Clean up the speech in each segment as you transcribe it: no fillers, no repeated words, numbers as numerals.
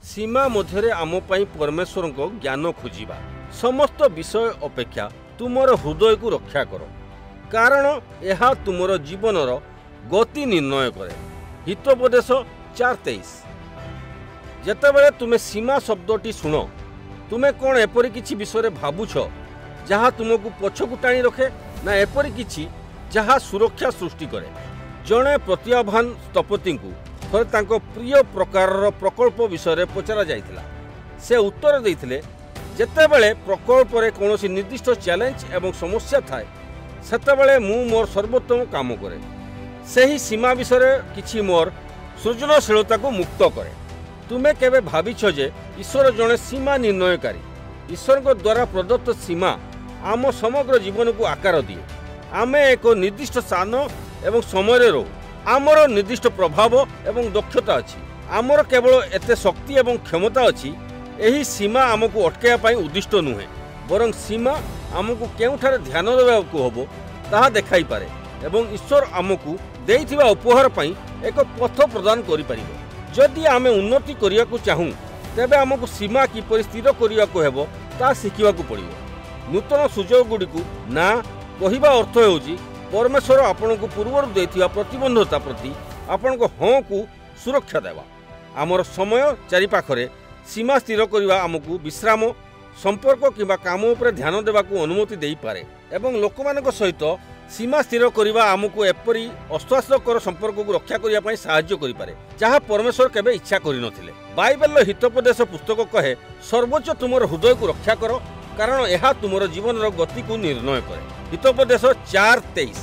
सीमा मध्य आम परमेश्वर को ज्ञान खोजा समस्त विषय अपेक्षा तुमर हृदय को रक्षा कर कारण यह तुमर जीवनर गति निर्णय करे। हितोपदेश 4:23। जेतेबेले तुमे सीमा शब्दटी शुण तुमे कौन एपरी किछि विषय भावुछ जहाँ तुमको पछकु टाणी रखे ना एपरी किछि जहाँ सुरक्षा सृष्टि करे। जड़े प्रतिभावान स्थपति को थरे तांको प्रिय प्रकार प्रकल्प विषय पचरा जाइथिला। से उत्तर देइथिले जेतेबेले प्रकल्प रे कोनोसी निर्दिष्ट चैलेंज एवं समस्या थाए सेतेबेले मु मोर सर्वोत्तम काम करे। सही सीमा विषय किछि मोर सृजनशीलता को मुक्त करे। तुमे केबे भाविछ जे ईश्वर जड़े सीमा निर्णयकारी। ईश्वर को द्वारा प्रदत्त सीमा आम समग्र जीवन को आकार दिए। आमे एक निर्दिष्ट स्थान एवं समय रो आमर निर्दिष्ट प्रभाव एवं दक्षता अच्छी। आमर केवल एते शक्ति एवं क्षमता अच्छी। यही सीमा आमको अटकाइबा उद्दिष्ट नुहे बरं सीमा आमको केउठारे ध्यान देवाकू हबो ताहा देखाई पारे एवं ईश्वर आमको देइथिबा उपहार पई एक पथ प्रदान करि परिबो। जदि आमे उन्नति करियाकू चाहूँ तेबे आमको सीमा किपरि स्थिर करियाकू हेबो ता शिखिबाकू पड़िबो। नूतन सुजोग गुड़िकू ना कहिबा अर्थ हेउची परमेश्वर आपनको पूर्वर देइथिबा प्रतिबंधता प्रति आपनको हाँ को सुरक्षा देवा। आमर समय चारिपाखरे सीमा स्थिर करने आमको विश्राम संपर्क किंबा काम उपर ध्यान देवाकू अनुमति देई पारे एवं लोकमानक सहित सीमा स्थिर करने आमको एपरी अस्वास्थ्यकर संपर्क को रक्षा करने साहाय्य करिपारे जहाँ परमेश्वर केबे इच्छा करि नथिले। बाइबेल हितोपदेश पुस्तक कहे सर्वोच्च तुमर हृदय को रक्षा कर कारण यह तुमर जीवन गति को निर्णय करे। हितोपदेश 4:23।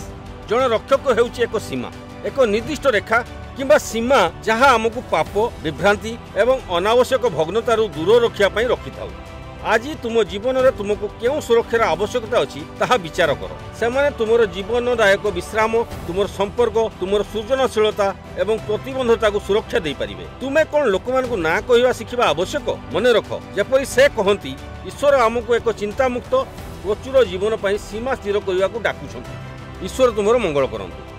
जड़े रक्षक हेउची एक सीमा एक निर्दिष्ट रेखा किंबा सीमा जहाँ आमको पाप विभ्रांति एवं अनावश्यक भग्नतारू दूर रखापी रखि था। आज तुम जीवन में तुमको क्यों सुरक्षार आवश्यकता अच्छी ताहा विचार कर। सेमाने तुमर जीवनदायक विश्राम तुमर संपर्क तुमर सृजनशीलता एवं प्रतिबंधता को सुरक्षा दे पारिबे। तुमे कौन लोक मानकु ना कहवा शिखिबा आवश्यक मन रख जेपरि से कहती ईश्वर आमको एक चिंतामुक्त प्रचुर जीवन पर सीमा स्थिर करने को डाकुछंती। ईश्वर तुमर मंगल करंतु।